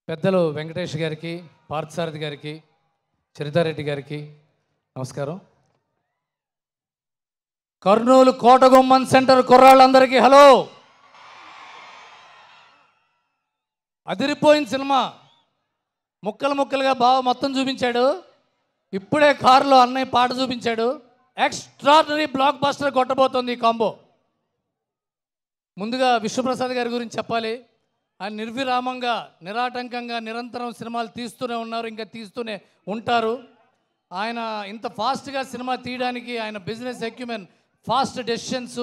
పెద్దలు వెంకటేష్ గారికి, పార్థసారథి గారికి, చరితారెడ్డి గారికి నమస్కారం. Kurnool కోటగుమ్మన్ centre కుర్రాళ్ళందరికీ hello. అదిరిపోయిన సినిమా, ముక్కలు ముక్కలుగా బావ మొత్తం చూపించాడు. ఇప్పుడే కారులో అన్నయ్య పాట చూపించాడు. ఎక్స్ట్రాడనరీ బ్లాక్ బస్టర్ కొట్టబోతోంది ఈ కాంబో. ముందుగా విశ్వప్రసాద్ గారి గురించి చెప్పాలి. ఆయన నిర్విరామంగా, నిరాటంకంగా నిరంతరం సినిమాలు తీస్తూనే ఉన్నారు, ఇంకా తీస్తూనే ఉంటారు. ఆయన ఇంత ఫాస్ట్గా సినిమా తీయడానికి ఆయన బిజినెస్ ఎక్యుమెన్, ఫాస్ట్ డెసిషన్స్,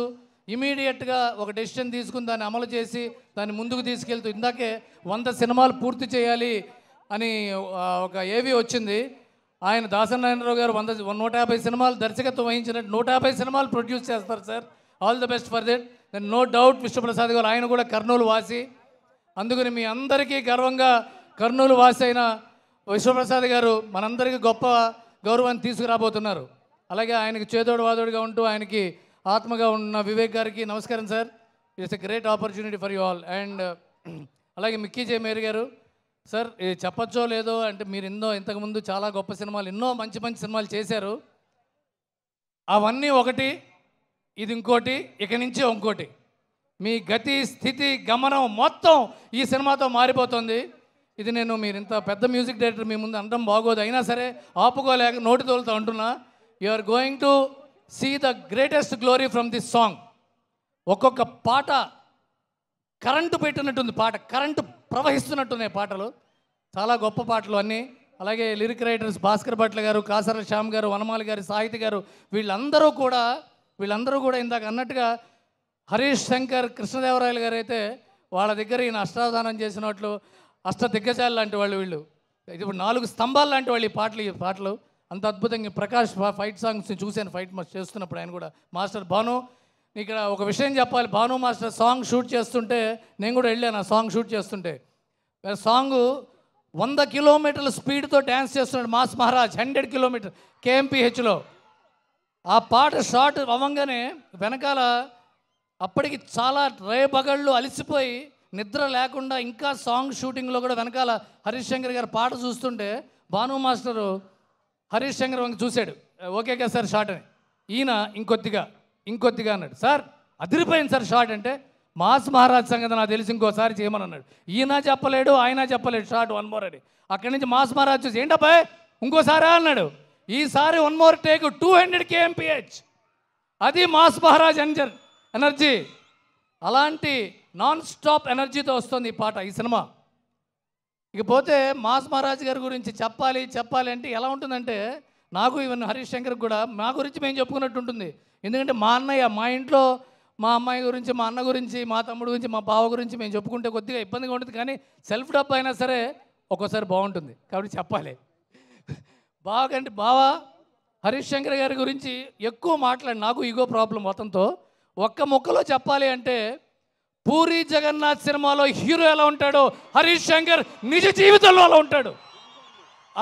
ఇమీడియట్గా ఒక డెసిషన్ తీసుకుని దాన్ని అమలు చేసి దాన్ని ముందుకు తీసుకెళ్తూ ఇందాకే 100 సినిమాలు పూర్తి చేయాలి అని ఒక ఏవి వచ్చింది. ఆయన దాసనారాయణరావు గారు 150 సినిమాలు దర్శకత్వం వహించినట్టు 150 సినిమాలు ప్రొడ్యూస్ చేస్తారు sir. All the best for that. Then no doubt Vishwaprasad గారు ఆయన కూడా కర్నూలు వాసి. అందుకని మీ అందరికీ గర్వంగా కర్నూలు వాసి అయిన విశ్వప్రసాద్ గారు మనందరికీ గొప్ప గౌరవాన్ని తీసుకురాబోతున్నారు. అలాగే ఆయనకి చేదోడు వాదోడుగా ఉంటూ ఆయనకి ఆత్మగా ఉన్న వివేక్ గారికి నమస్కారం sir. It's a great opportunity for you all. And అలాగే మిక్కీ జే మేరీ గారు సార్, ఇది చెప్పచ్చో లేదో అంటే మీరు ఇంతకుముందు చాలా గొప్ప సినిమాలు, ఎన్నో మంచి మంచి సినిమాలు చేశారు. అవన్నీ ఒకటి, ఇది ఇంకోటి, ఇక నుంచి ఇంకోటి. మీ గతి, స్థితి, గమనం మొత్తం ఈ సినిమాతో మారిపోతుంది. ఇది మీరు ఇంత పెద్ద మ్యూజిక్ డైరెక్టర్ మీ ముందు అనడం బాగోదు, అయినా సరే ఆపుకోలేక నోటి తోలుతో అంటున్నా. You are going to see the greatest glory from this song. ఒక్కొక్క పాట కరెంటు పెట్టినట్టుంది, పాట కరెంటు ప్రవహిస్తున్నట్టున్నాయి పాటలు. చాలా గొప్ప పాటలు అన్నీ. అలాగే లిరిక్ రైటర్స్ భాస్కర్ భట్ల గారు, కాసర శ్యామ్ గారు, వనమాలి గారు, సాహితి గారు, వీళ్ళందరూ కూడా ఇందాక అన్నట్టుగా హరీష్ శంకర్, కృష్ణదేవరాయలు గారు అయితే వాళ్ళ దగ్గర ఈయన అష్టావధానం చేసినట్లు అష్ట దిగ్గజాలు లాంటి వాళ్ళు వీళ్ళు. ఇప్పుడు 4 స్తంభాలు లాంటి వాళ్ళు ఈ పాటలు అంత అద్భుతంగా. ప్రకాష్ ఫైట్ సాంగ్స్ చూశాను, ఫైట్ చేస్తున్నప్పుడు ఆయన కూడా. మాస్టర్ భాను, ఇక్కడ ఒక విషయం చెప్పాలి. భాను మాస్టర్ సాంగ్ షూట్ చేస్తుంటే నేను కూడా వెళ్ళాను. ఆ సాంగ్ షూట్ చేస్తుంటే సాంగ్ 100 కిలోమీటర్ల స్పీడ్తో డ్యాన్స్ చేస్తున్నాడు మాస్ మహారాజ్, 100 కిలోమీటర్ KMPHలో. ఆ పాట షార్ట్ అవ్వంగానే వెనకాల అప్పటికి చాలా రేపగళ్ళు అలసిపోయి నిద్ర లేకుండా ఇంకా సాంగ్ షూటింగ్లో కూడా వెనకాల హరీష్ శంకర్ గారు పాట చూస్తుంటే భాను మాస్టరు హరీష్ శంకర్ వంక చూశాడు. ఓకే కదా సార్ షార్ట్ అని. ఈయన ఇంకొద్దిగా అన్నాడు. సార్ అదిరిపోయింది సార్ షార్ట్ అంటే. మాస్ మహారాజ్ సంగతి నాకు తెలిసి ఇంకోసారి చేయమని అన్నాడు. ఈయన చెప్పలేడు, ఆయన చెప్పలేడు షార్ట్ 1 మోర్ అని. అక్కడి నుంచి మాస్ మహారాజ్ చూసి ఏంటబ్బాయి ఇంకోసారి అన్నాడు. ఈసారి 1 మోర్ టేక్ 200 KMPH. అది మాస్ మహారాజ్ ఎనర్జీ. అలాంటి నాన్ స్టాప్ ఎనర్జీతో వస్తుంది ఈ పాట, ఈ సినిమా. ఇకపోతే మాస్ మహారాజ్ గారి గురించి చెప్పాలి అంటే ఎలా ఉంటుందంటే, నాకు ఈవెన్ హరీష్ శంకర్ కూడా మా గురించి మేము చెప్పుకున్నట్టు ఉంటుంది. ఎందుకంటే మా అన్నయ్య, మా ఇంట్లో మా అమ్మాయి గురించి, మా అన్న గురించి, మా తమ్ముడు గురించి, మా బావ గురించి మేము చెప్పుకుంటే కొద్దిగా ఇబ్బందిగా ఉంటుంది. కానీ సెల్ఫ్ డబ్ అయినా సరే ఒక్కోసారి బాగుంటుంది కాబట్టి చెప్పాలి. బావ హరీష్ శంకర్ గారి గురించి ఎక్కువ మాట్లాడి నాకు ఈగో ప్రాబ్లం మొత్తంతో. ఒక్క ముక్కలో చెప్పాలి అంటే, పూరి జగన్నాథ్ సినిమాలో హీరో ఎలా ఉంటాడో హరీష్ శంకర్ నిజ జీవితంలో అలా ఉంటాడు.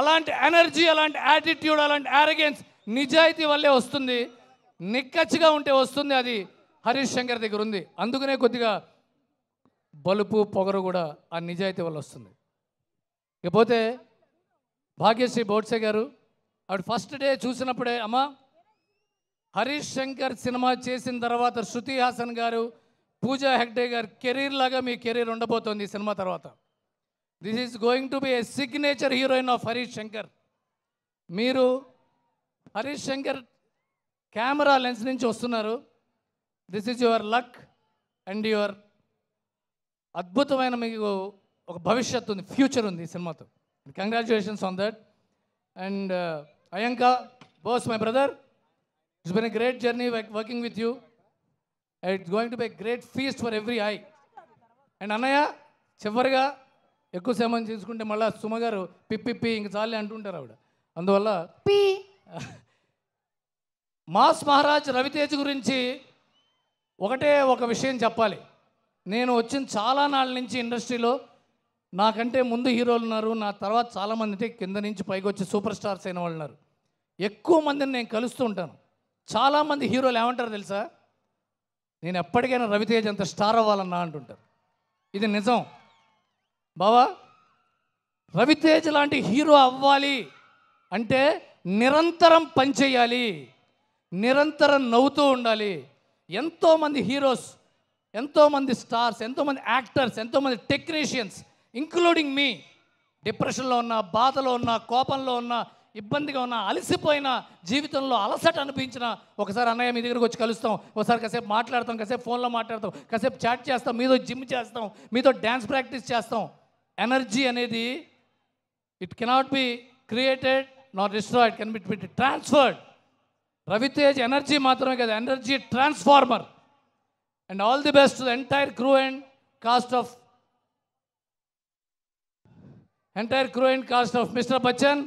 అలాంటి ఎనర్జీ, అలాంటి యాటిట్యూడ్, అలాంటి యారగెన్స్ నిజాయితీ వల్లే వస్తుంది. నిక్కచ్చిగా ఉంటే వస్తుంది. అది హరీష్ శంకర్ దగ్గర ఉంది. అందుకనే కొద్దిగా బలుపు, పొగరు కూడా ఆ నిజాయితీ వల్ల వస్తుంది. ఇకపోతే భాగ్యశ్రీ బోడ్సే గారు, ఆవిడ ఫస్ట్ డే చూసినప్పుడే అమ్మ హరీష్ శంకర్ సినిమా చేసిన తర్వాత శృతి హాసన్ గారు, పూజా హెగ్డే గారు కెరీర్ లాగా మీ కెరీర్ ఉండబోతోంది ఈ సినిమా తర్వాత. This is going to be a signature heroine of Harish Shankar. మీరు హరీష్ శంకర్ కెమెరా లెన్స్ నుంచి వస్తున్నారు. This is your luck and your అద్భుతమైన మీకు ఒక భవిష్యత్తు ఉంది, ఫ్యూచర్ ఉంది ఈ సినిమాతో. Congratulations on that. And Ayanka Bose, my brother, it's been a great journey working with you. It's going to be a great feast for every eye. And అన్నయ్య, చివరిగా ఎక్కువ సమయం తీసుకుంటే మళ్ళీ సుమ గారు పిప్పి ఇంక చాలే అంటుంటారు ఆవిడ. అందువల్ల మాస్ మహారాజ్ రవితేజ్ గురించి ఒక విషయం చెప్పాలి. నేను వచ్చిన చాలా నాళ్ళ నుంచి ఇండస్ట్రీలో నాకంటే ముందు హీరోలు ఉన్నారు, నా తర్వాత చాలామంది కింద నుంచి పైకి వచ్చి సూపర్ స్టార్స్ అయిన వాళ్ళు ఉన్నారు. ఎక్కువ మందిని నేను కలుస్తూ ఉంటాను. చాలామంది హీరోలు ఏమంటారు తెలుసా, నేను ఎప్పటికైనా రవితేజ్ అంత స్టార్ అవ్వాలన్నా అంటుంటారు. ఇది నిజం బావా. రవితేజ లాంటి హీరో అవ్వాలి అంటే నిరంతరం పనిచేయాలి, నిరంతరం నవ్వుతూ ఉండాలి. ఎంతోమంది హీరోస్, ఎంతోమంది స్టార్స్, ఎంతోమంది యాక్టర్స్, ఎంతోమంది టెక్నీషియన్స్ ఇంక్లూడింగ్ మీ డిప్రెషన్లో ఉన్న, బాధలో ఉన్న, కోపంలో ఉన్న, ఇబ్బందిగా ఉన్న, అలసిపోయిన, జీవితంలో అలసట అనిపించిన ఒకసారి అన్నయ్య మీ దగ్గరకు వచ్చి కలుస్తాం, ఒకసారి కాసేపు మాట్లాడతాం, కాసేపు ఫోన్లో మాట్లాడతాం, కాసేపు చాట్ చేస్తాం, మీతో జిమ్ చేస్తాం, మీతో డ్యాన్స్ ప్రాక్టీస్ చేస్తాం. ఎనర్జీ అనేది it cannot be created not destroyed, can be transferred. Ravitej energy మాత్రమే కదా, energy transformer. And all the best to the entire crew and cost of mister Bachchan.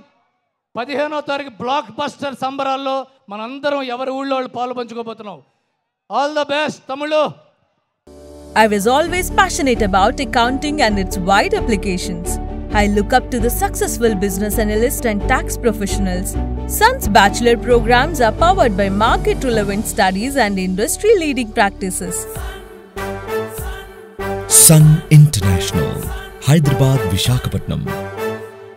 15వ తారీఖు బ్లాక్ బస్టర్ సంబరాల్లో మనందరం ఎవరి ఊళ్ళో వాళ్ళు పాలు పంచుకోబోతున్నాం. ఆల్ ద బెస్ట్ తమ్ముళ్ళు. I was always passionate about accounting and its wide applications. I look up to the successful business analyst and tax professionals. Sun's bachelor programs are powered by market-relevant studies and industry-leading practices. Sun International, Hyderabad, Visakhapatnam.